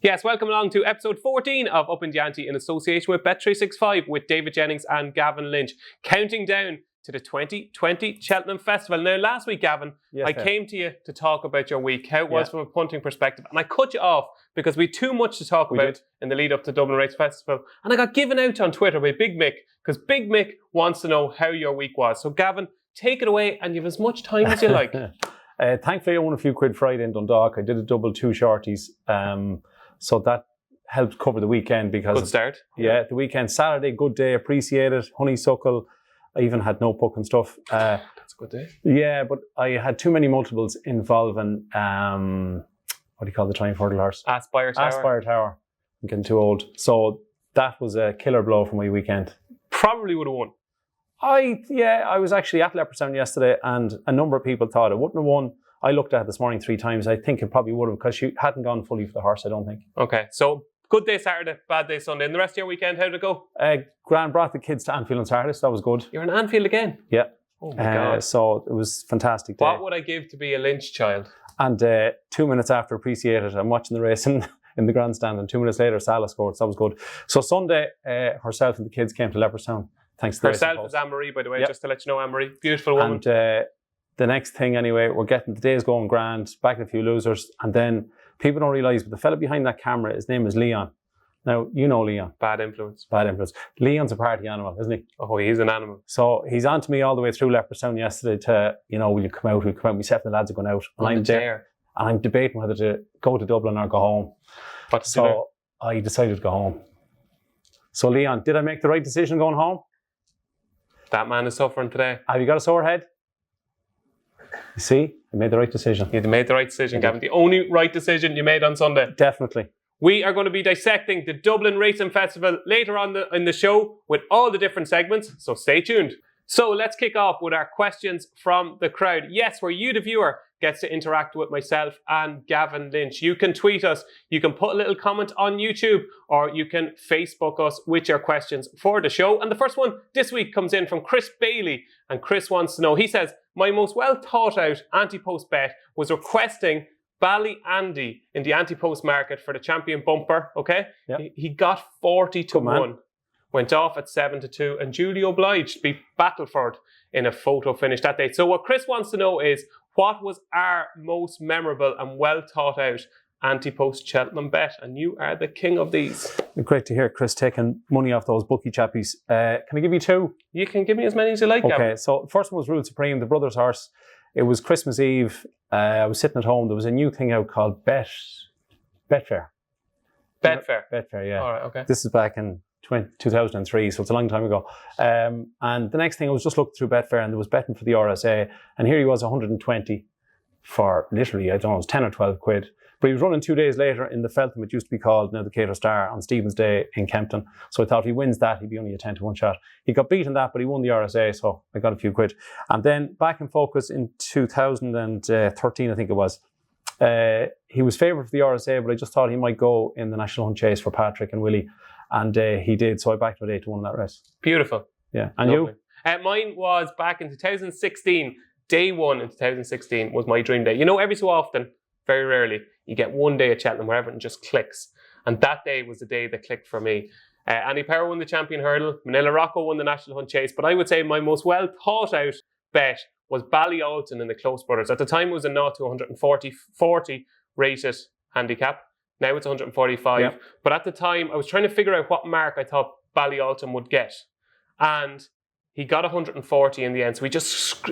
Yes, welcome along to episode 14 of Upping The Ante in association with Bet365 with David Jennings and Gavin Lynch, counting down to the 2020 Cheltenham Festival. Now, last week, Gavin, I came to you to talk about your week, how it was from a punting perspective, and I cut you off because we had too much to talk about in the lead up to Dublin Race Festival, and I got given out on Twitter by Big Mick because Big Mick wants to know how your week was. So, Gavin, take it away and you have as much time as you like. Thankfully, I won a few quid Friday in Dundalk. I did a double 2 shorties. So that helped cover the weekend because... Good start. Yeah, the weekend. Saturday, good day, appreciate it. Honeysuckle. I even had notebook and stuff. That's a good day. Yeah, but I had too many multiples involving, what do you call the triumph hurdle horse? Aspire Tower. Aspire Tower. I'm getting too old. So that was a killer blow for my weekend. Probably would have won. I was actually at Leopardstown yesterday and a number of people thought it wouldn't have won. I looked at it this morning 3 times. I think it probably would have because she hadn't gone fully for the horse, I don't think. Okay, so good day Saturday, bad day Sunday. And the rest of your weekend, how did it go? Grand, brought the kids to Anfield on Saturday, so that was good. You're in Anfield again? Yeah. Oh my God. So it was a fantastic day. What would I give to be a Lynch child? And 2 minutes after appreciate it, I'm watching the race in the grandstand and 2 minutes later Salah scored, so that was good. So Sunday, herself and the kids came to Leopardstown. Thanks to the herself is Anne-Marie, by the way, just to let you know, Anne-Marie. Beautiful woman. And the next thing anyway, we're getting the day's going grand, backing a few losers, and then people don't realise, but the fella behind that camera, his name is Leon. Now, you know Leon. Bad influence. Bad influence. Leon's a party animal, isn't he? Oh, he's an animal. So he's on to me all the way through Leopardstown yesterday to, will you come out? We'll come out. Myself and the lads are going out. And I'm there. And I'm debating whether to go to Dublin or go home. So I decided to go home. So Leon, did I make the right decision going home? That man is suffering today. Have you got a sore head? You see, I made the right decision. You made the right decision, Gavin. The only right decision you made on Sunday. Definitely. We are going to be dissecting the Dublin Racing Festival later on in the show with all the different segments, so stay tuned. So let's kick off with our questions from the crowd. Yes, where you, the viewer, gets to interact with myself and Gavin Lynch. You can tweet us, you can put a little comment on YouTube, or you can Facebook us with your questions for the show. And the first one this week comes in from Chris Bailey, and Chris wants to know, he says, my most well thought out anti-post bet was requesting Ballyandy in the anti-post market for the champion bumper, okay? Yep. He got 40 to 1. Went off at 7 to 2 and duly obliged to beat Battleford in a photo finish that day. So what Chris wants to know is, what was our most memorable and well thought out anti-post Cheltenham bet? And you are the king of these. Great to hear Chris taking money off those bookie chappies. Can I give you 2? You can give me as many as you like, Okay, Gavin. So first one was Rule Supreme, the brother's horse. It was Christmas Eve. I was sitting at home. There was a new thing out called Betfair. Betfair, yeah. All right, okay. This is back in 2003, so it's a long time ago. And the next thing, I was just looking through Betfair and there was betting for the RSA. And here he was 120 for literally, I don't know, it was 10 or 12 quid. But he was running 2 days later in the Feltham, it used to be called, now the Cato Star, on Stephen's Day in Kempton. So I thought if he wins that, he'd be only a 10 to 1 shot. He got beaten that, but he won the RSA, so I got a few quid. And then back in focus in 2013, I think it was. He was favoured for the RSA, but I just thought he might go in the National Hunt Chase for Patrick and Willie. And he did, so I backed him at 8 to 1 in that race. Beautiful. Yeah, and lovely. You? Mine was back in 2016. Day 1 in 2016 was my dream day. You know, every so often, very rarely, you get one day at Cheltenham where everything just clicks. And that day was the day that clicked for me. Andy Power won the champion hurdle. Manila Rocco won the National Hunt Chase. But I would say my most well thought out bet was Ballyalton in the Close Brothers. At the time, it was a 0 to 140 rated handicap. Now it's 145. Yep. But at the time, I was trying to figure out what mark I thought Ballyalton would get. And he got 140 in the end. So he just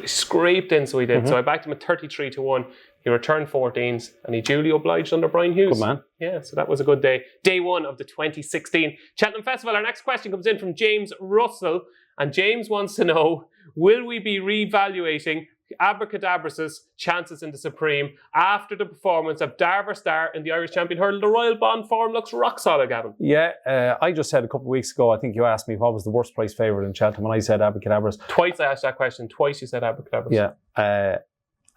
scraped in, so he did. Mm-hmm. So I backed him at 33 to 1. He returned 14s and he duly obliged under Brian Hughes. Good man. Yeah, so that was a good day. Day 1 of the 2016 Cheltenham Festival. Our next question comes in from James Russell. And James wants to know, will we be reevaluating Abracadabra's chances in the Supreme after the performance of Darver Star in the Irish Champion Hurdle? The Royal Bond form looks rock solid, Gavin. Yeah, I just said a couple of weeks ago, I think you asked me what was the worst price favourite in Cheltenham, and I said Abracadabra's. Twice I asked that question. Twice you said Abracadabra's. Yeah.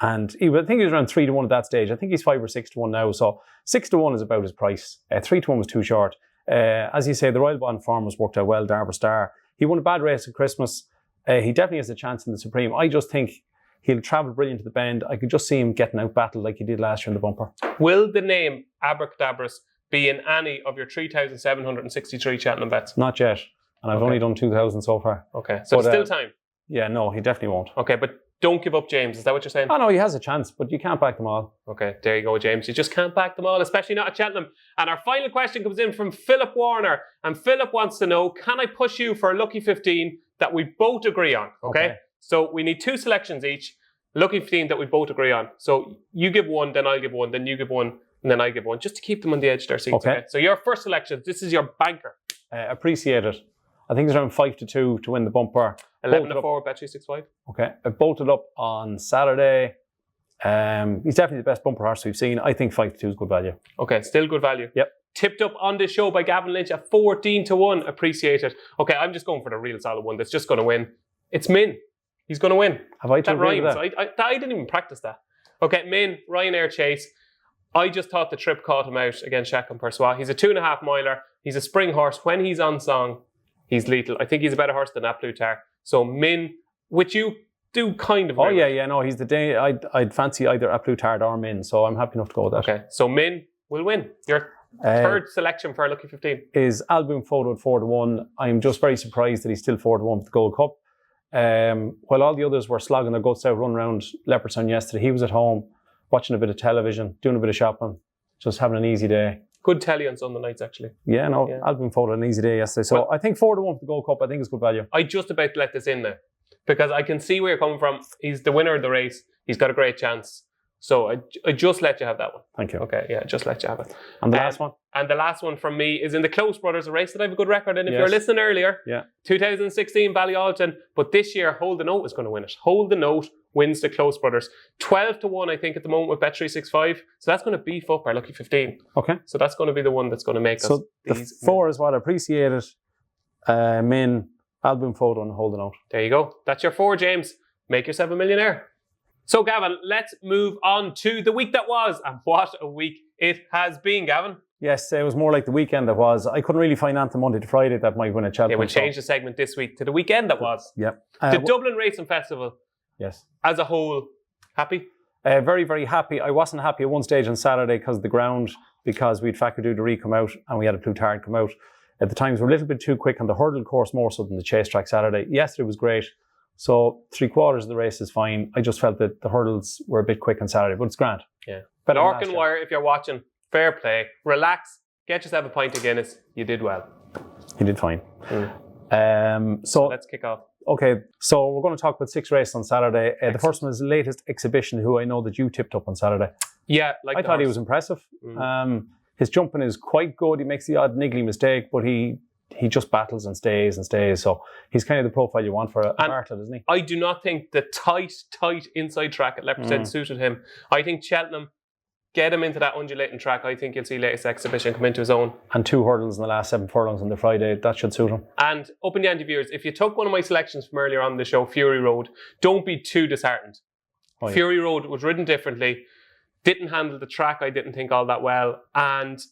And I think he was around 3 to 1 at that stage. I think he's 5 or 6 to 1 now. So 6 to 1 is about his price. 3 to 1 was too short. As you say, the Royal Bond form has worked out well. Darver Star. He won a bad race at Christmas. He definitely has a chance in the Supreme. I just think he'll travel brilliant to the bend. I could just see him getting out battled like he did last year in the bumper. Will the name Abracadabra's be in any of your 3,763 Cheltenham bets? Not yet. And I've only done 2,000 so far. Okay, so there's still time. Yeah, no, he definitely won't. Okay, but don't give up James. Is that what you're saying? Oh, no, he has a chance, but you can't back them all. Okay, there you go, James. You just can't back them all, especially not at Cheltenham. And our final question comes in from Philip Warner. And Philip wants to know, can I push you for a lucky 15 that we both agree on? Okay. So we need 2 selections each. Lucky 15 that we both agree on. So you give one, then I'll give one, then you give one, and then I give one, just to keep them on the edge of their seats. Okay. So your first selection, this is your banker. Appreciate it. I think it's around 5-2 to win the bumper. 11-4 Bet365. Okay. I bolted up on Saturday. He's definitely the best bumper horse we've seen. I think 5-2 is good value. Okay, still good value. Yep. Tipped up on this show by Gavin Lynch at 14-1. Appreciate it. Okay, I'm just going for the real solid one that's just going to win. It's Min. He's going to win. Have I told you that? I didn't even practice that. Okay, Min, Ryanair Chase. I just thought the trip caught him out against Jacques Persois. He's a 2.5 miler. He's a spring horse. When he's on song, he's lethal. I think he's a better horse than Aplutar. So Min, which you do kind of. Oh yeah, no, he's the day. I'd fancy either Aplutar or Min, so I'm happy enough to go with that. Okay, so Min will win. Your third selection for our lucky 15 is Album Photo at 4-1. I'm just very surprised that he's still 4-1 for the Gold Cup. While all the others were slogging their guts out, running around Leopardstown yesterday, he was at home watching a bit of television, doing a bit of shopping, just having an easy day. Good telly on Sunday nights, actually. Yeah, Album Photo an easy day yesterday. So I think 4-1 for the Gold Cup. I think it's good value. I just about let this in now because I can see where you're coming from. He's the winner of the race. He's got a great chance. So I just let you have that one. Thank you. Okay, yeah, just let you have it. And the last one? And the last one from me is in the Close Brothers, a race that I have a good record in. If you're listening earlier, 2016 Ballyalton, but this year Hold the Note is going to win it. Hold the Note wins the Close Brothers. 12-1, I think, at the moment with Bet365. So that's going to beef up our lucky 15. Okay. So that's going to be the one that's going to make us. So the 4 is what I appreciate it. Min, Album Photo, and Hold the Note. There you go. That's your 4, James. Make yourself a millionaire. So, Gavin, let's move on to the week that was. And what a week it has been, Gavin. Yes, it was more like the weekend that was. I couldn't really find Anthem Monday to Friday that might win a Cheltenham. Yeah, we'll change the segment this week to the weekend that was. Yeah. The Dublin Racing Festival. Yes. As a whole, happy? Very, very happy. I wasn't happy at one stage on Saturday because of the ground, because we'd Factor Dudery come out and we had a Plutard come out. At the times, we're a little bit too quick on the hurdle course more so than the chase track Saturday. Yesterday was great. So 3/4 of the race is fine. I just felt that the hurdles were a bit quick on Saturday, but it's grand. Yeah. But Wire, if you're watching, fair play, relax, get yourself a pint of Guinness. You did well. You did fine. So let's kick off. Okay, so we're going to talk about 6 races on Saturday. The first one is Latest Exhibition, who I know that you tipped up on Saturday. Yeah, I thought he was impressive. His jumping is quite good. He makes the odd niggly mistake, but he just battles and stays and stays. So he's kind of the profile you want for a Bartlett, isn't he? I do not think the tight inside track at Leopardstown suited him. I think Cheltenham, get him into that undulating track. I think you'll see Latest Exhibition come into his own. And 2 hurdles in the last 7 furlongs on the Friday. That should suit him. And Up in the Ante viewers, if you took one of my selections from earlier on the show, Fury Road, don't be too disheartened. Fury Road was ridden differently, didn't handle the track, I didn't think, all that well, and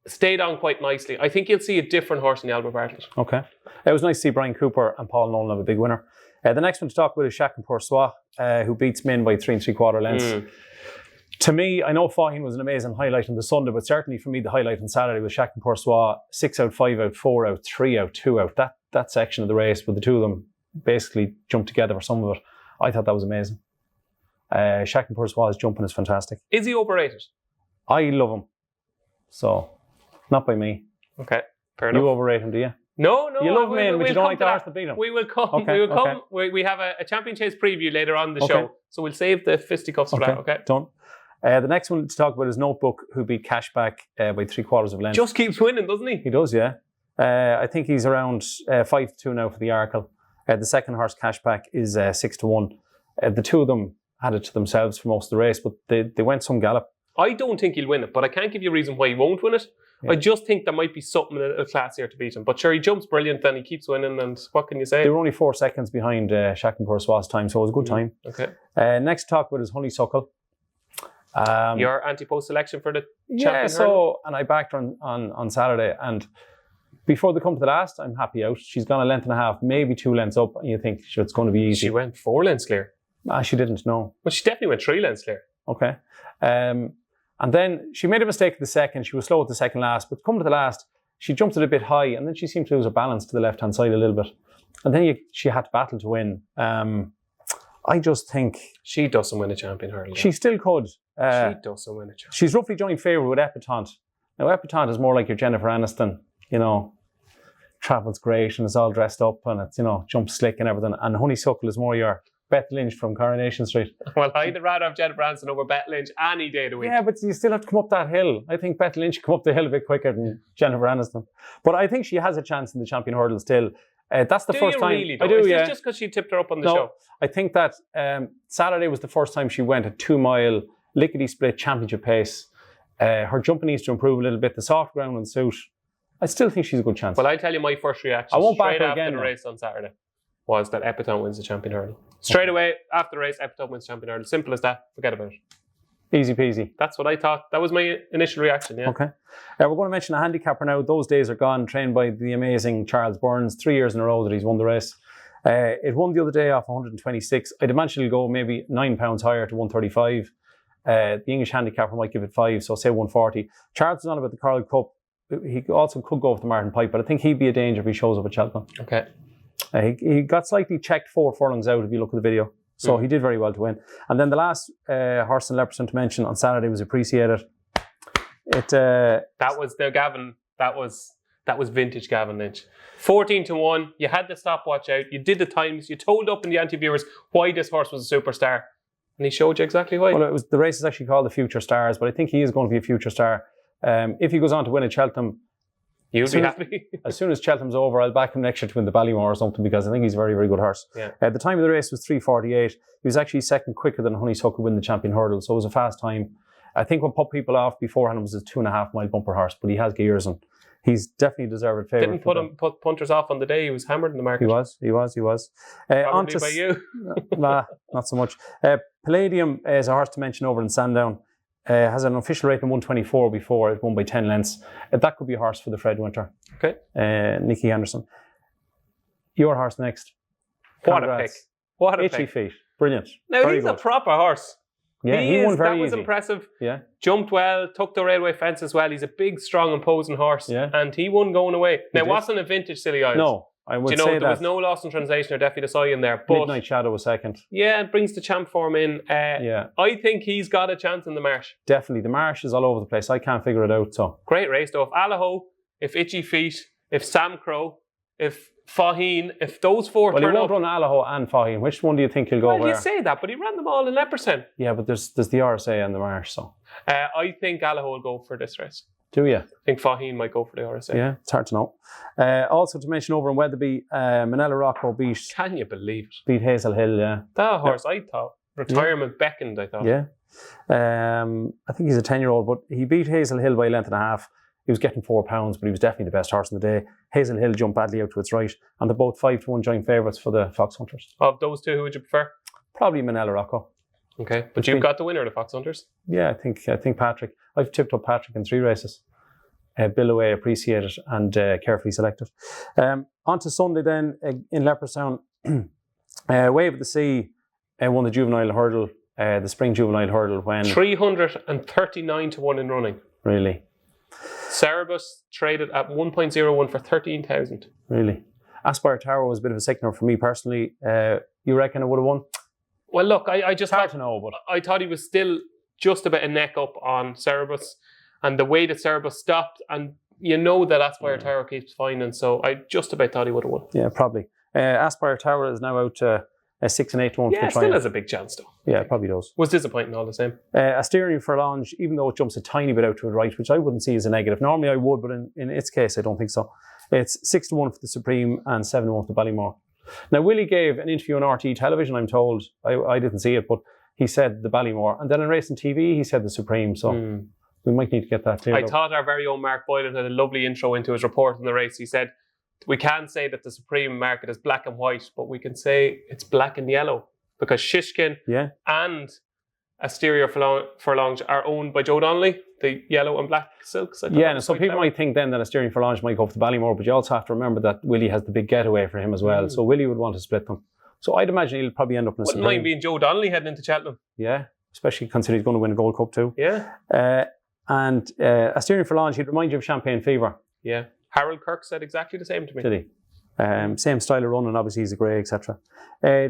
stayed on quite nicely. I think you'll see a different horse in the Albert Bartlett. Okay. It was nice to see Brian Cooper and Paul Nolan have a big winner. The next one to talk about is Jacques Persois, who beats Min by 3 3/4 lengths. To me, I know Faheen was an amazing highlight on the Sunday, but certainly for me, the highlight on Saturday was Jacques Persois, 6 out, 5 out, 4 out, 3 out, 2 out. That section of the race, with the two of them basically jumped together for some of it. I thought that was amazing. Jacques Persois' jumping is fantastic. Is he overrated? I love him. So, not by me. Okay, fair enough. You overrate him, do you? No. You love Min, but you don't like the horse that beat him. We will come. Okay, we will come. We have a Champion Chase preview later on the show, so we'll save the fisticuffs for that. Okay, done. The next one to talk about is Notebook, who beat Cashback by 3/4 of length. Just keeps winning, doesn't he? He does, yeah. I think he's around 5-2 now for the Arkle. The second horse, Cashback, is 6-1. The two of them had it to themselves for most of the race, but they went some gallop. I don't think he'll win it, but I can't give you a reason why he won't win it. Yeah. I just think there might be something a little classier to beat him. But sure, he jumps brilliant and he keeps winning, and what can you say? They were only 4 seconds behind Jacques Persois' time, so it was a good time. Okay. Next to talk about is Honeysuckle. Your anti-post selection for the champion hurdle? And I backed her on Saturday, and before they come to the last, I'm happy out. She's gone 1.5 lengths, maybe 2 lengths up, and you think it's going to be easy. She went 4 lengths clear. She didn't, no. Well, she definitely went 3 lengths clear. Okay. And then she made a mistake at the second. She was slow at the second last, but come to the last, she jumped it a bit high, and then she seemed to lose her balance to the left-hand side a little bit. And then she had to battle to win. I just think... She doesn't win a champion hurdle. She still could. She doesn't win a champion. She's roughly joint favourite with Epatante. Now, Epatante is more like your Jennifer Aniston, you know, travels great and is all dressed up and it's, you know, jumps slick and everything. And Honeysuckle is more your Beth Lynch from Coronation Street. Well, I'd rather have Jennifer Aniston over Beth Lynch any day of the week. Yeah, but you still have to come up that hill. I think Beth Lynch come up the hill a bit quicker than Jennifer Aniston. But I think she has a chance in the champion hurdle still. That's the first time. Really, though? I do, Is yeah. this just because she tipped her up on the show? I think that Saturday was the first time she went a 2 mile lickety-split championship pace. Her jumping needs to improve a little bit. The soft ground and suit. I still think she's a good chance. Well, I'll tell you my first reaction straight after the race on Saturday was that Epatante wins the champion hurdle. Straight away after the race, Epatante wins the champion hurdle. Simple as that. Forget about it. Easy peasy. That's what I thought. That was my initial reaction, yeah. Okay. We're going to mention a handicapper now. Those days are gone, trained by the amazing Charles Burns. 3 years in a row that he's won the race. It won the other day off 126. I'd imagine it'll go maybe £9 higher to 135. The English handicapper might give it 5, so say 140. Charles is on about the Coral Cup. He also could go with the Martin Pipe, but I think he'd be a danger if he shows up at Cheltenham. Okay. He got slightly checked 4 furlongs out if you look at the video. So he did very well to win. And then the last horse in Leopardstown to mention on Saturday was Appreciated. That was the Gavin. That was vintage Gavin Lynch. 14-1. You had the stopwatch out. You did the times. You told Upping The Ante viewers why this horse was a superstar, and he showed you exactly why. Well, the race is actually called the Future Stars, but I think he is going to be a future star. If he goes on to win at Cheltenham, you'll be happy. As soon as Cheltenham's over, I'll back him next year to win the Ballymore or something, because I think he's a very, very good horse. Yeah. The time of the race was 3:48. He was actually second quicker than Honeysuckle to win the champion hurdle, so it was a fast time. I think what put people off beforehand was a 2.5 mile bumper horse, but he has gears and he's definitely deserved favourite. Didn't put punters off on the day. He was hammered in the market. He was. Probably by you. Nah, not so much. Palladium is a horse to mention over in Sandown. Has an official rating of 124 before. It won by 10 lengths. That could be a horse for the Fred Winter. Okay. Nicky Henderson. Your horse next. What a pick. What a Itchy pick. feet. Brilliant. Now, he's a proper horse. Yeah, he won very easy. That was impressive. Yeah. Jumped well, took the railway fence as well. He's a big, strong, imposing horse. Yeah. And he won going away. Now, it wasn't a vintage Silly Isles. No, I would say that. There was no loss in translation or Deafy the Soy in there. But Midnight Shadow was second. Yeah, it brings the champ form in. I think he's got a chance in the Marsh. Definitely. The Marsh is all over the place. I can't figure it out. So great race though. If Allaho, if Itchy Feet, if Sam Crow, if Faheen, if those four turn up... Well, he won't run Allaho and Faheen. Which one do you think he'll go where? Well, you say that, but he ran them all in Leopardstown. Yeah, but there's the RSA and the Marsh, so... I think Allaho will go for this race. Do you? I think Faheen might go for the RSA. Yeah, it's hard to know. Also to mention over in Weatherby, Manila Rocco beat... Can you believe it? Beat Hazel Hill, yeah. That horse, I thought. Retirement beckoned, I thought. Yeah. I think he's a 10-year-old, but he beat Hazel Hill by a length and a half. He was getting £4, but he was definitely the best horse in the day. Hazel Hill jumped badly out to its right, and they're both 5-1 joint favourites for the Fox Hunters. Of those two, who would you prefer? Probably Manila Rocco. Okay, but you've got the winner of the Fox Hunters. Yeah, I think Patrick. I've tipped up Patrick in 3 races. Bill Away, Appreciated, and Carefully Selected. On to Sunday then in Leopardstown. Wave of the Sea won the juvenile hurdle, the spring juvenile hurdle when 339-1 in running. Really. Cerebus traded at 1.01 for 13,000. Really. Aspire Tower was a bit of a sickener for me personally. You reckon it would have won? Well, look, I just hard to know, but I thought he was still just about a neck up on Cerebus, and the way that Cerebus stopped, and you know that Aspire Tower keeps finding, so I just about thought he would have won. Yeah, probably. Aspire Tower is now out to 6 and 8 to 1 for the still has a big chance though. Yeah, it probably does. Was disappointing all the same. Asterion Furlonge, even though it jumps a tiny bit out to the right, which I wouldn't see as a negative. Normally I would, but in its case I don't think so. It's 6 to 1 for the Supreme and 7 to 1 for the Ballymore. Now Willie gave an interview on RT television, I'm told. I didn't see it, but he said the Ballymore. And then on Racing TV he said the Supreme, so we might need to get that cleared up. I thought our very own Mark Boylan had a lovely intro into his report on the race. He said, we can't say that the Supreme market is black and white, but we can say it's black and yellow. Because Shishkin and Asterion Furlonge are owned by Joe Donnelly, the yellow and black silks. And some people might think then that Asterion Furlonge might go for the Ballymore, but you also have to remember that Willie has the big getaway for him as well. So Willie would want to split them. So I'd imagine he'll probably end up in a Supreme. Wouldn't mind being Joe Donnelly heading into Cheltenham. Yeah. especially considering he's going to win a Gold Cup too. Yeah. And a steering for launch, he'd remind you of Champagne Fever. Yeah. Harold Kirk said exactly the same to me. Did he? Same style of running, obviously he's a grey, etc.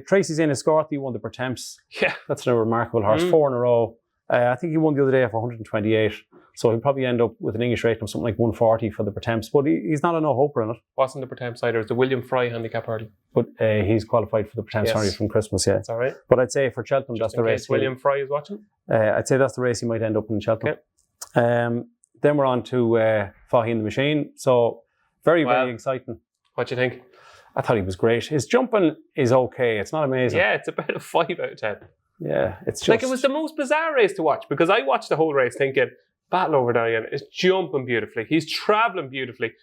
Tracy's in Escorty, won the Pertemps. Yeah. That's a remarkable horse, 4 in a row. I think he won the other day for 128. So he'll probably end up with an English rating of something like 140 for the Pertemps. But he's not a no-hoper in it. Wasn't the Pertemps either. It was the William Fry handicap hurdle. But he's qualified for the Pertemps hurdle from Christmas, yeah. That's all right. But I'd say for Cheltenham, Just that's the race. William Fry is watching? I'd say that's the race he might end up in Cheltenham. Okay. Then we're on to Fahey the Machine. So very exciting. What do you think? I thought he was great. His jumping is okay. It's not amazing. Yeah, it's about a 5 out of 10. Yeah, it's just... Like, it was the most bizarre race to watch because I watched the whole race thinking, Battle Over Diane is jumping beautifully. He's travelling beautifully.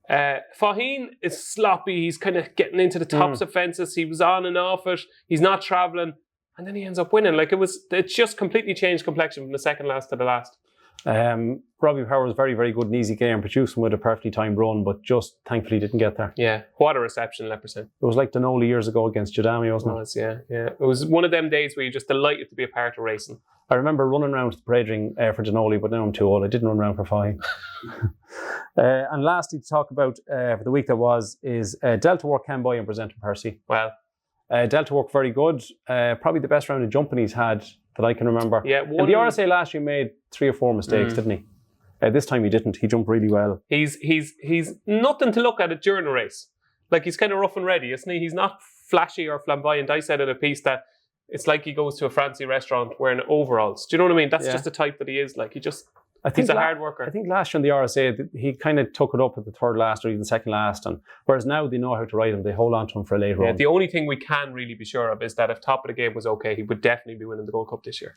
Faheen is sloppy. He's kind of getting into the tops of fences. He was on and off it. He's not travelling. And then he ends up winning. Like, it's just completely changed complexion from the second last to the last. Robbie Power was very, very good and easy game, producing with a perfectly timed run, but just thankfully didn't get there. Yeah, what a reception, Leperson. It was like Denoli years ago against Jadami, wasn't it? Yeah. It was one of them days where you're just delighted to be a part of racing. I remember running around the parade ring for Denoli, but now I'm too old. I didn't run around for Fahey. And lastly, to talk about for the week that was, is Delta Work Kenboy and Presenting Percy. Well, Delta Work very good. Probably the best round of jumping he's had that I can remember. Yeah, and the RSA last year made 3 or 4 mistakes, didn't he? This time he didn't. He jumped really well. He's nothing to look at it during a race. Like, he's kind of rough and ready, isn't he? He's not flashy or flamboyant. I said in a piece that it's like he goes to a fancy restaurant wearing overalls. Do you know what I mean? That's just the type that he is. Like, he's a hard worker. I think last year in the RSA, he kind of took it up at the third last or even second last. And whereas now they know how to ride him, they hold on to him for a late run. The only thing we can really be sure of is that if top of the game was okay, he would definitely be winning the Gold Cup this year.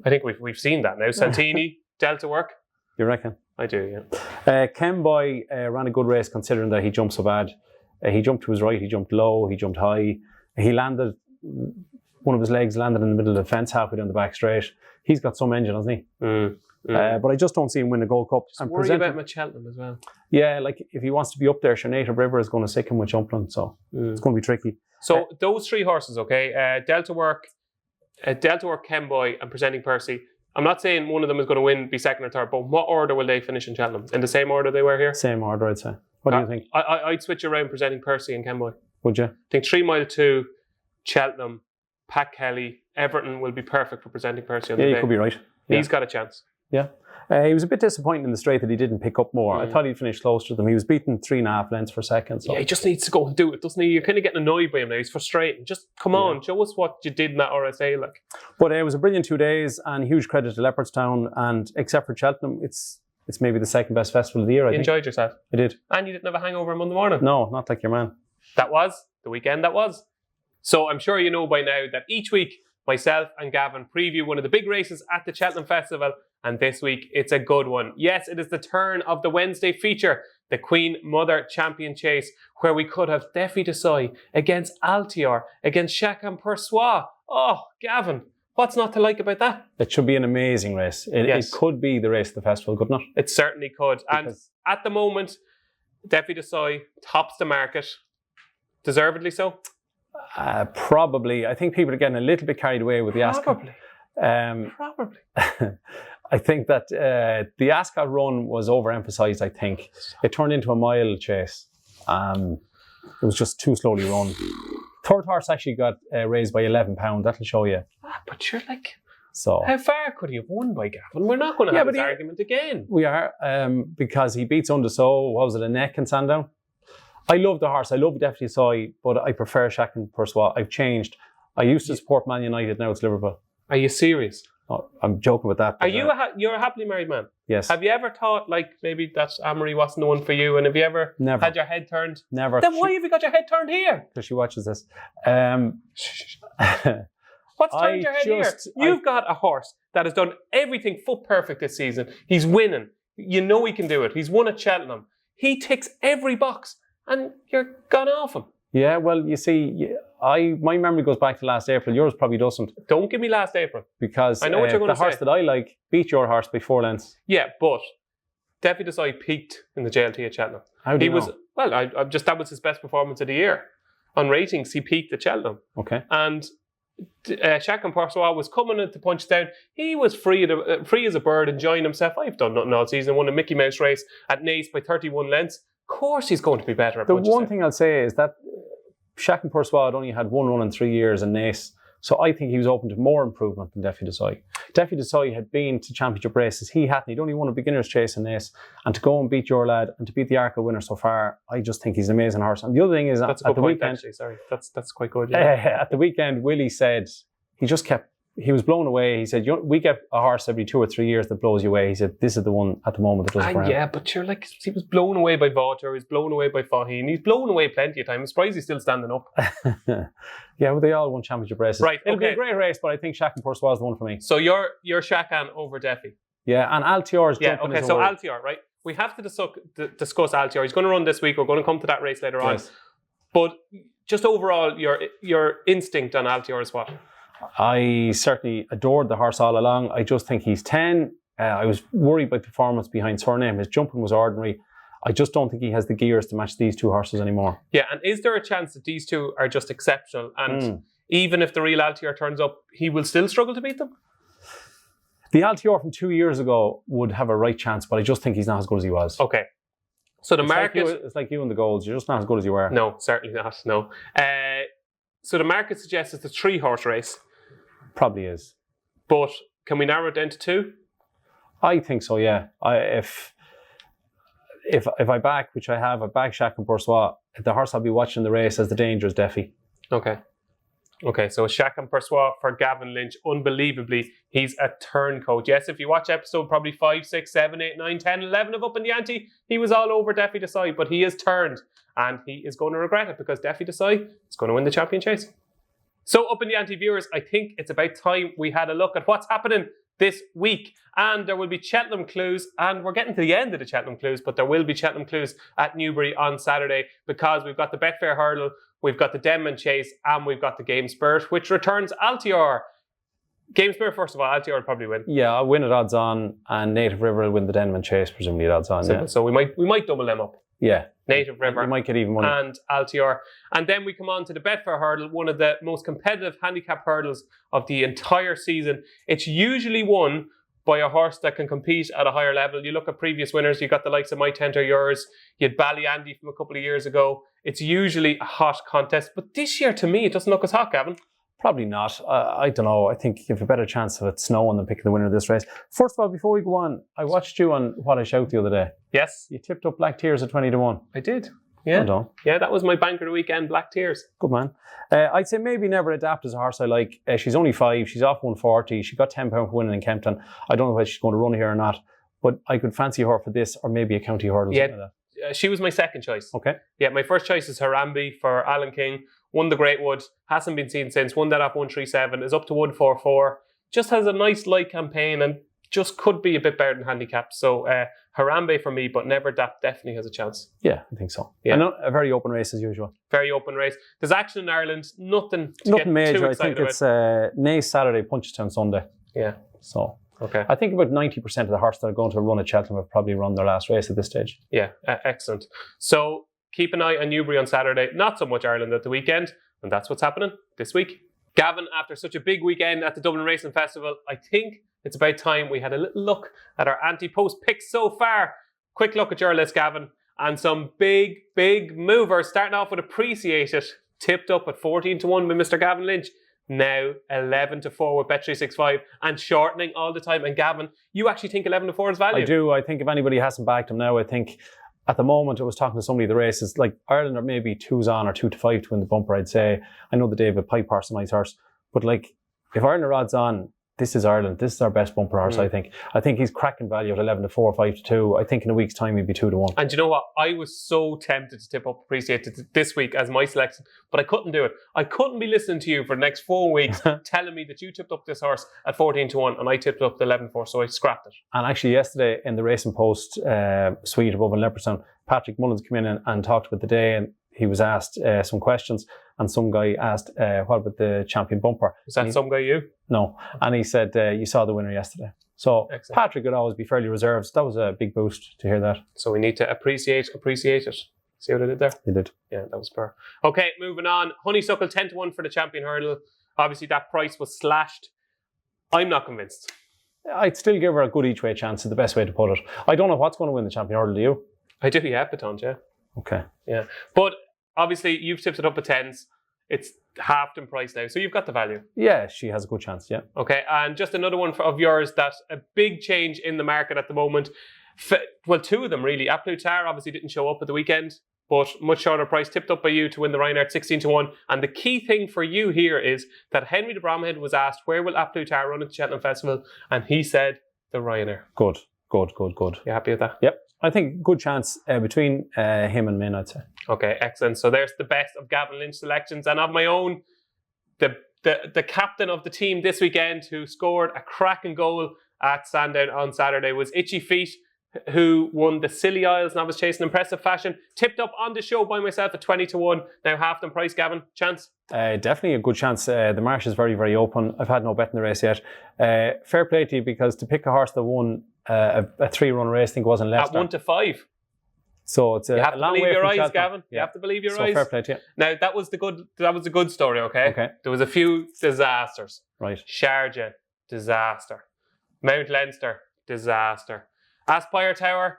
I think we've seen that now. Santini, Delta Work. You reckon? I do, yeah. Kenboy ran a good race considering that he jumped so bad. He jumped to his right, he jumped low, he jumped high. He landed, one of his legs landed in the middle of the fence halfway down the back straight. He's got some engine, hasn't he? But I just don't see him win the Gold Cup. Just worry about him at Cheltenham as well. Yeah, like if he wants to be up there, Native River is going to sick him with jumping, so it's going to be tricky. So those 3 horses, okay, Delta Work, Kenboy and Presenting Percy. I'm not saying one of them is going to win, be second or third, but what order will they finish in Cheltenham? In the same order they were here? Same order, I'd say. What do you think? I'd switch around Presenting Percy and Kenboy. Would you? I think 3 Mile 2, Cheltenham, Pat Kelly, Everton will be perfect for Presenting Percy on the day. Yeah, you could be right. He's got a chance. Yeah. He was a bit disappointing in the straight that he didn't pick up more. I thought he'd finish closer to them. He was beaten 3.5 lengths per second. So. Yeah, he just needs to go and do it, doesn't he? You're kind of getting annoyed by him now. He's frustrating. Just come on, show us what you did in that RSA. Like. But it was a brilliant 2 days and huge credit to Leopardstown. And except for Cheltenham, it's maybe the second best festival of the year, I think. Enjoyed yourself? I did. And you didn't have a hangover on Monday morning? No, not like your man. That was the weekend that was. So I'm sure you know by now that each week, myself and Gavin preview one of the big races at the Cheltenham Festival. And this week, it's a good one. Yes, it is the turn of the Wednesday feature, the Queen Mother Champion Chase, where we could have Defi Desai against Altior, against Chacun Persois. Oh, Gavin, what's not to like about that? It should be an amazing race. It could be the race of the festival, couldn't it? It certainly could. And at the moment, Defi Desai tops the market. Deservedly so? Probably. I think people are getting a little bit carried away with the Ascot. Probably. I think that the Ascot run was overemphasised, I think. It turned into a mile chase. It was just too slowly run. Third horse actually got raised by £11. That'll show you. But you're like... So how far could he have won by Gavin? We're not going to have this argument again. We are, because he beats Undersow. What was it, a neck in Sandown? I love the horse. I love Deputy Soy, but I prefer Chacun Persois. I've changed. I used to support Man United, now it's Liverpool. Are you serious? Oh, I'm joking with that. Are you you're a happily married man? Yes. Have you ever thought like maybe that Amory wasn't the one for you? And have you ever had your head turned? Never. Then why have you got your head turned here? Because she watches this. What's turned your head here? You've got a horse that has done everything foot perfect this season. He's winning. You know he can do it. He's won at Cheltenham. He ticks every box, and you're gone off him. Yeah, well, you see, my memory goes back to last April. Yours probably doesn't. Don't give me last April. Because I know what you're going to say. The horse that I like beat your horse by 4 lengths. Yeah, but Defi Desai peaked in the JLT at Cheltenham. How do you know? Well, that was his best performance of the year. On ratings, he peaked at Cheltenham. Okay. And Shakan Pursois was coming in to punch down. He was free as a bird, enjoying himself. I've done nothing all season. Won a Mickey Mouse race at Naas by 31 lengths. Of course he's going to be better at The punches one down. thing I'll say is that Shakan Pursois had only had one run in 3 years in Naas. So I think he was open to more improvement than Defi Desai. Defi Desai had been to championship races. He hadn't. He'd only won a beginner's chase in Naas. And to go and beat your lad and to beat the Arca winner so far, I just think he's an amazing horse. And the other thing is, that's a at good the point, weekend, actually. Sorry, that's quite good. Yeah. at the weekend, Willie said he was blown away. He said, we get a horse every 2 or 3 years that blows you away. He said, this is the one at the moment that does it for him. Yeah, but you're like, he was blown away by Vaughter, he was blown away by Faheen, he's blown away plenty of time. I'm surprised he's still standing up. Yeah, well, they all won championship races. Right, It'll be a great race, but I think Shakan Pursois is the one for me. So you're Shakan over Defi. Yeah, and Altior's jumping okay, so Altior, right? We have to discuss Altior. He's going to run this week. We're going to come to that race later on. But just overall, your instinct on Altior is what? I certainly adored the horse all along. I just think he's 10. I was worried by performance behind Surname. His jumping was ordinary. I just don't think he has the gears to match these two horses anymore. Yeah, and is there a chance that these two are just exceptional? And even if the real Altior turns up, he will still struggle to beat them? The Altior from 2 years ago would have a right chance, but I just think he's not as good as he was. Okay. So the market... It's like you and the Golds. You're just not as good as you were. No, certainly not. No. So the market suggests it's a 3-horse race. Probably is. But can we narrow it down to 2? I think so, yeah. If I back, which I have, I back Shakan Pursois, the horse I'll be watching the race as the dangerous Defi. Okay, so Shakan Pursois for Gavin Lynch. Unbelievably, he's a turncoat. Yes, if you watch episode probably 5, 6, 7, 8, 9, 10, 11 of Upping The Ante, he was all over Defi Desai, but he has turned and he is going to regret it because Defi Desai is going to win the champion chase. So Upping The Ante viewers, I think it's about time we had a look at what's happening this week. And there will be Cheltenham clues, and we're getting to the end of the Cheltenham clues, but there will be Cheltenham clues at Newbury on Saturday because we've got the Betfair Hurdle, we've got the Denman Chase, and we've got the Game Spirit, which returns Altior. Game Spirit, first of all, Altior will probably win. Yeah, I'll win at odds on, and Native River will win the Denman Chase, presumably at odds on. So we might double them up. Yeah. Native River. You might get even money. And Altior. And then we come on to the Betfair Hurdle, one of the most competitive handicap hurdles of the entire season. It's usually won by a horse that can compete at a higher level. You look at previous winners, you got the likes of My Tent or Yours, you had Ballyandy from a couple of years ago. It's usually a hot contest. But this year, to me, it doesn't look as hot, Gavin. Probably not. I don't know. I think you have a better chance of it snowing than picking the winner of this race. First of all, before we go on, I watched you on What I Shout the other day. Yes. You tipped up Black Tears at 20-1. I did. Yeah. Well done. Yeah, that was my bank of the weekend, Black Tears. Good man. I'd say maybe Never Adapt is a horse I like. She's only 5. She's off 140. She got £10 for winning in Kempton. I don't know whether she's going to run here or not, but I could fancy her for this or maybe a county hurdle. Yeah, like that. She was my second choice. Okay. Yeah, my first choice is Harambe for Alan King. Won the Great Wood. Hasn't been seen since. Won that off 137. Is up to 144. Just has a nice light campaign and just could be a bit better than handicap. So Harambe for me, but Never Adapt definitely has a chance. Yeah, I think so. Yeah. And a very open race as usual. Very open race. There's action in Ireland. Nothing major. too I excited think it's Naas Saturday, Punchestown Sunday. Yeah. So okay. I think about 90% of the horses that are going to run at Cheltenham have probably run their last race at this stage. Yeah, excellent. So keep an eye on Newbury on Saturday. Not so much Ireland at the weekend. And that's what's happening this week. Gavin, after such a big weekend at the Dublin Racing Festival, I think it's about time we had a little look at our anti-post picks so far. Quick look at your list, Gavin. And some big movers. Starting off with Appreciate It. Tipped up at 14-1 by Mr. Gavin Lynch. Now 11-4 with Bet365 and shortening all the time. And Gavin, you actually think 11-4 is value? I do. I think if anybody hasn't backed him now, I think at the moment, I was talking to somebody of the races, like Ireland are maybe 2s on or 2-5 to win the bumper, I'd say. I know the David Pipe horse, a nice horse. But like, if Ireland are odds on, this is Ireland. This is our best bumper horse, I think. I think he's cracking value at 11-4, 5-2. I think in a week's time, he'd be 2-1. And you know what? I was so tempted to tip up Appreciate It this week as my selection, but I couldn't do it. I couldn't be listening to you for the next 4 weeks telling me that you tipped up this horse at 14-1 and I tipped up the 11-4, so I scrapped it. And actually yesterday in the Racing Post suite above in Leopardstown, Patrick Mullins came in and talked about the day, and he was asked some questions, and some guy asked, what about the champion bumper? Was that some guy you? No. And he said, you saw the winner yesterday. So excellent. Patrick would always be fairly reserved. So that was a big boost to hear that. So we need to appreciate it. See what I did there? You did. Yeah, that was fair. Okay, moving on. Honeysuckle 10-1 for the champion hurdle. Obviously, that price was slashed. I'm not convinced. I'd still give her a good each way chance, is the best way to put it. I don't know what's going to win the champion hurdle, do you? I do, yeah, Baton, yeah. Okay. Yeah. But obviously, you've tipped it up at 10s. It's halved in price now, so you've got the value. Yeah, she has a good chance, yeah. Okay, and just another one of yours, that a big change in the market at the moment. Well, two of them really. A Plus Tard obviously didn't show up at the weekend, but much shorter price, tipped up by you to win the Reinhardt 16-1. And the key thing for you here is that Henry de Bromhead was asked, where will A Plus Tard run at the Cheltenham Festival? And he said, the Ryanair. Good. You happy with that? Yep. I think good chance between him and Min, I'd say. Okay, excellent. So there's the best of Gavin Lynch selections. And of my own, the captain of the team this weekend who scored a cracking goal at Sandown on Saturday was Itchy Feet, who won the Scilly Isles Novice Chase in impressive fashion. Tipped up on the show by myself at 20-1. Now half the price, Gavin. Chance? Definitely a good chance. The marsh is very, very open. I've had no bet in the race yet. Fair play to you, because to pick a horse that won a 3-run race, I think it was in Leicester. At 1-5. So it's you have a to long believe way your from eyes, Cheltenham. Gavin. Yeah. You have to believe your so eyes. Fair play to you. Now that was a good story, okay? Okay. There was a few disasters. Right. Sharjah, disaster. Mount Leinster, disaster. Aspire Tower,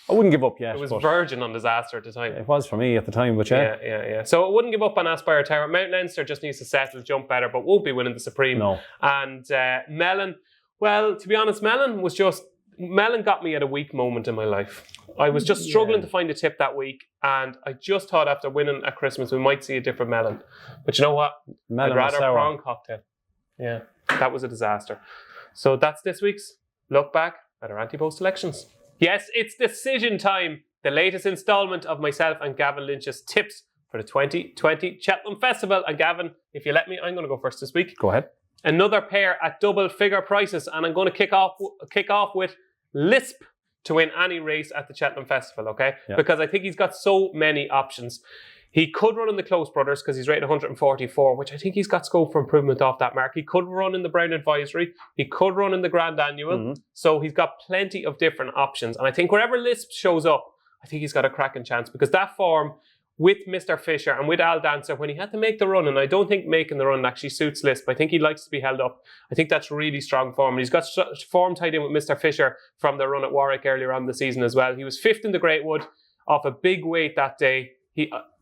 I wouldn't give up yet. it was verging on disaster at the time. It was for me at the time, but yeah. Yeah. So it wouldn't give up on Aspire Tower. Mount Leinster just needs to settle, jump better, but won't be winning the Supreme. No. And Mellon, well, to be honest, Mellon got me at a weak moment in my life. I was just struggling to find a tip that week, and I just thought after winning at Christmas we might see a different Mellon. But you know what? Mellon I'd rather sour. prawn cocktail. Yeah, that was a disaster. So that's this week's look back at our Anti-Post selections. Yes, it's decision time. The latest instalment of myself and Gavin Lynch's tips for the 2020 Cheltenham Festival. And Gavin, if you let me, I'm going to go first this week. Go ahead. Another pair at double figure prices, and I'm going to kick off with Lisp to win any race at the Cheltenham Festival, okay? Yeah. Because I think he's got so many options. He could run in the Close Brothers because he's rated 144, which I think he's got scope for improvement off that mark. He could run in the Brown Advisory. He could run in the Grand Annual. Mm-hmm. So he's got plenty of different options. And I think wherever Lisp shows up, I think he's got a cracking chance, because that form with Mr. Fisher and with Al Dancer, when he had to make the run, and I don't think making the run actually suits Lisp. I think he likes to be held up. I think that's really strong form. And he's got form tied in with Mr. Fisher from the run at Warwick earlier on in the season as well. He was 5th in the Great Wood off a big weight that day,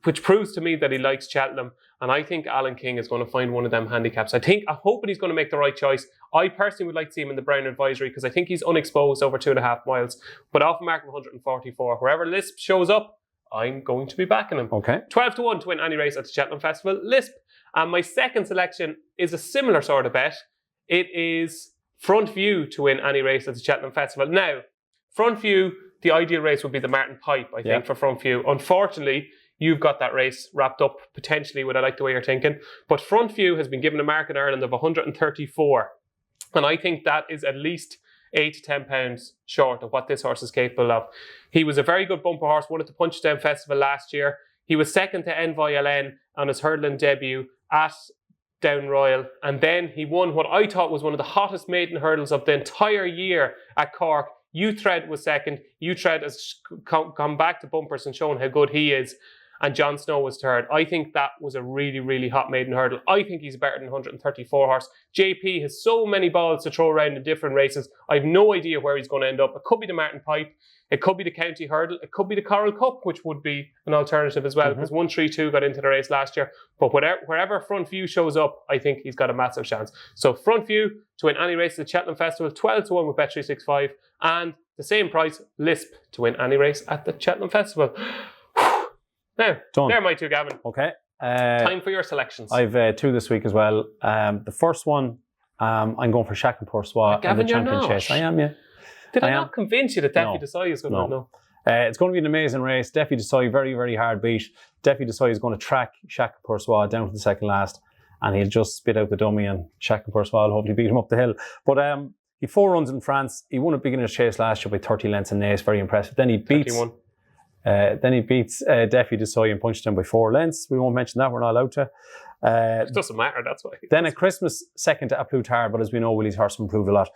which proves to me that he likes Cheltenham. And I think Alan King is going to find one of them handicaps. I'm hoping he's going to make the right choice. I personally would like to see him in the Brown Advisory because I think he's unexposed over 2.5 miles. But off a mark of 144, wherever Lisp shows up, I'm going to be backing him. Okay. 12-1 to win any race at the Cheltenham Festival, Lisp. And my second selection is a similar sort of bet. It is Front View to win any race at the Cheltenham Festival. Now, Front View, the ideal race would be the Martin Pipe, I think, for Front View. Unfortunately, you've got that race wrapped up potentially with I like the way you're thinking. But Front View has been given a mark in Ireland of 134. And I think that is at least 8 to 10 pounds short of what this horse is capable of. He was a very good bumper horse, won at the Punchestown Festival last year. He was second to Envoy LN on his hurdling debut at Down Royal. And then he won what I thought was one of the hottest maiden hurdles of the entire year at Cork. Uthred was second. Uthred has come back to bumpers and shown how good he is. And John Snow was third. I think that was a really, really hot maiden hurdle. I think he's better than 134 horse. JP has so many balls to throw around in different races. I have no idea where he's going to end up. It could be the Martin Pipe. It could be the County Hurdle. It could be the Coral Cup, which would be an alternative as well, because 132 got into the race last year. But wherever Front View shows up, I think he's got a massive chance. So Front View to win any race at the Cheltenham Festival, 12-1 with Bet365, and the same price, Lisp to win any race at the Cheltenham Festival. Now, Done. there are my two, Gavin. Okay. Time for your selections. I've two this week as well. The first one, I'm going for Shack and Poursois Gavin, in the champion you're not. chase. I am, yeah. Did I not convince you that Defi Desai is going to win? No. It's going to be an amazing race. Defi Desai, very, very hard beat. Defi Desai is going to track Shack and Poursois down to the second last, and he'll just spit out the dummy, and Shack and Poursois will hopefully beat him up the hill. But he 4 runs in France. He won a beginner's chase last year by 30 lengths in Naas, very impressive. Then he beats 31. Defi Desai and punched him by 4 lengths. We won't mention that, we're not allowed to. It doesn't matter, that's why. Then at Christmas, second to A Plus Tard, but as we know, Willie's horse improved a lot.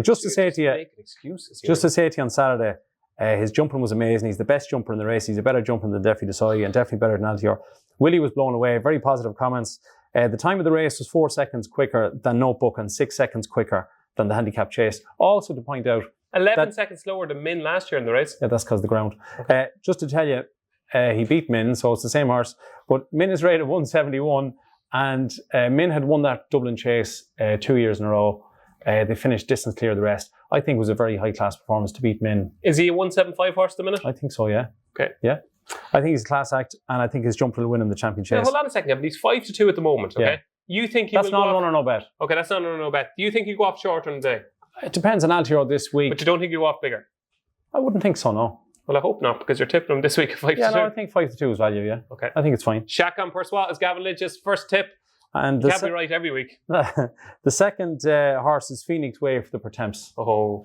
Just to say to you on Saturday, his jumping was amazing. He's the best jumper in the race. He's a better jumper than Defi Desai and definitely better than Altior. Willie was blown away. Very positive comments. The time of the race was 4 seconds quicker than Notebook and 6 seconds quicker than the handicap chase. Also to point out, 11 seconds slower than Min last year in the race. Yeah, that's because of the ground. Okay. Just to tell you, he beat Min, so it's the same horse. But Min is rated 171, and Min had won that Dublin Chase 2 years in a row. They finished distance clear of the rest. I think it was a very high-class performance to beat Min. Is he a 175 horse at the minute? I think so, yeah. Okay. Yeah. I think he's a class act, and I think his jump will win him the champion chase. Now, hold on a second, but he's 5-2 at the moment, okay? Yeah. You think he That's will not go a off... run or no bet. Okay, that's not a run or no bet. Do you think he'll go off shorter in the day? It depends on Altior this week. But you don't think he'll go off bigger? I wouldn't think so, no. Well, I hope not, because you're tipping him this week at 5-2. Yeah, no, I think 5-2 is value, yeah. Okay. I think it's fine. Shotgun Persuat is Gavin Lynch's first tip. And Can't be right every week. The second horse is Phoenix Way for the Pertemps. Oh.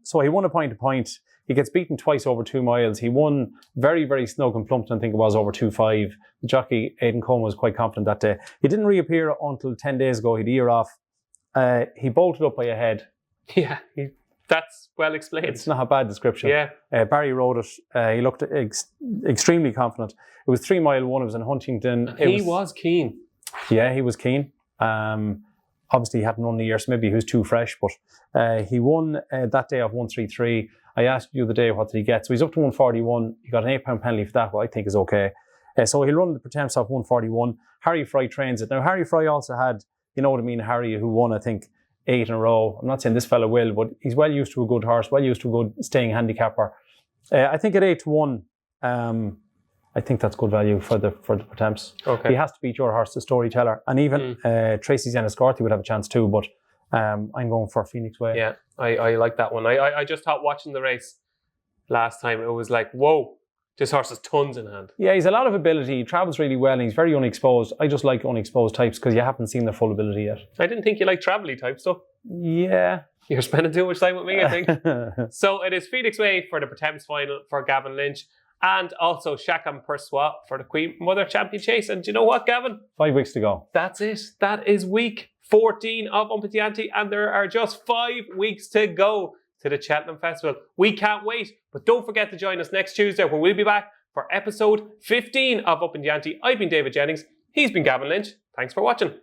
So he won a point to point. He gets beaten twice over 2 miles. He won very, very snug and plumped, I think it was, over 2.5. The jockey, Aidan Coleman, was quite confident that day. He didn't reappear until 10 days ago. He had a year off. He bolted up by a head. Yeah, that's well explained. It's not a bad description. Yeah. Barry wrote it. He looked extremely confident. It was 3 mile one. It was in Huntington. He was keen. Yeah, he was keen. Obviously, he hadn't won the year, so maybe he was too fresh. But he won that day of 133. I asked you the day, what did he get? So he's up to 141. He got an £8 penalty for that, what I think is okay. So he'll run the Pertemps off 141. Harry Fry trains it. Now, Harry Fry also had, you know what I mean, Harry, who won, I think, 8 in a row. I'm not saying this fella will, but he's well used to a good horse, well used to a good staying handicapper. I think at 8-1, I think that's good value for the Pertemps. Okay. He has to beat your horse, the Storyteller. And even Tracy's Enniscorthy would have a chance too, but I'm going for Phoenix Way. Yeah, I like that one. I just thought watching the race last time, it was like, whoa, this horse has tons in hand. Yeah, he's a lot of ability. He travels really well and he's very unexposed. I just like unexposed types because you haven't seen their full ability yet. I didn't think you liked travel-y types, though. Yeah. You're spending too much time with me, I think. So it is Phoenix Way for the Pertemps final for Gavin Lynch, and also Shakam Persuat for the Queen Mother Champion Chase. And do you know what, Gavin? 5 weeks to go. That's it. That is week 14 of Upping The Ante, and there are just 5 weeks to go to the Cheltenham Festival. We can't wait, but don't forget to join us next Tuesday, where we'll be back for episode 15 of Upping The Ante. I've been David Jennings. He's been Gavin Lynch. Thanks for watching.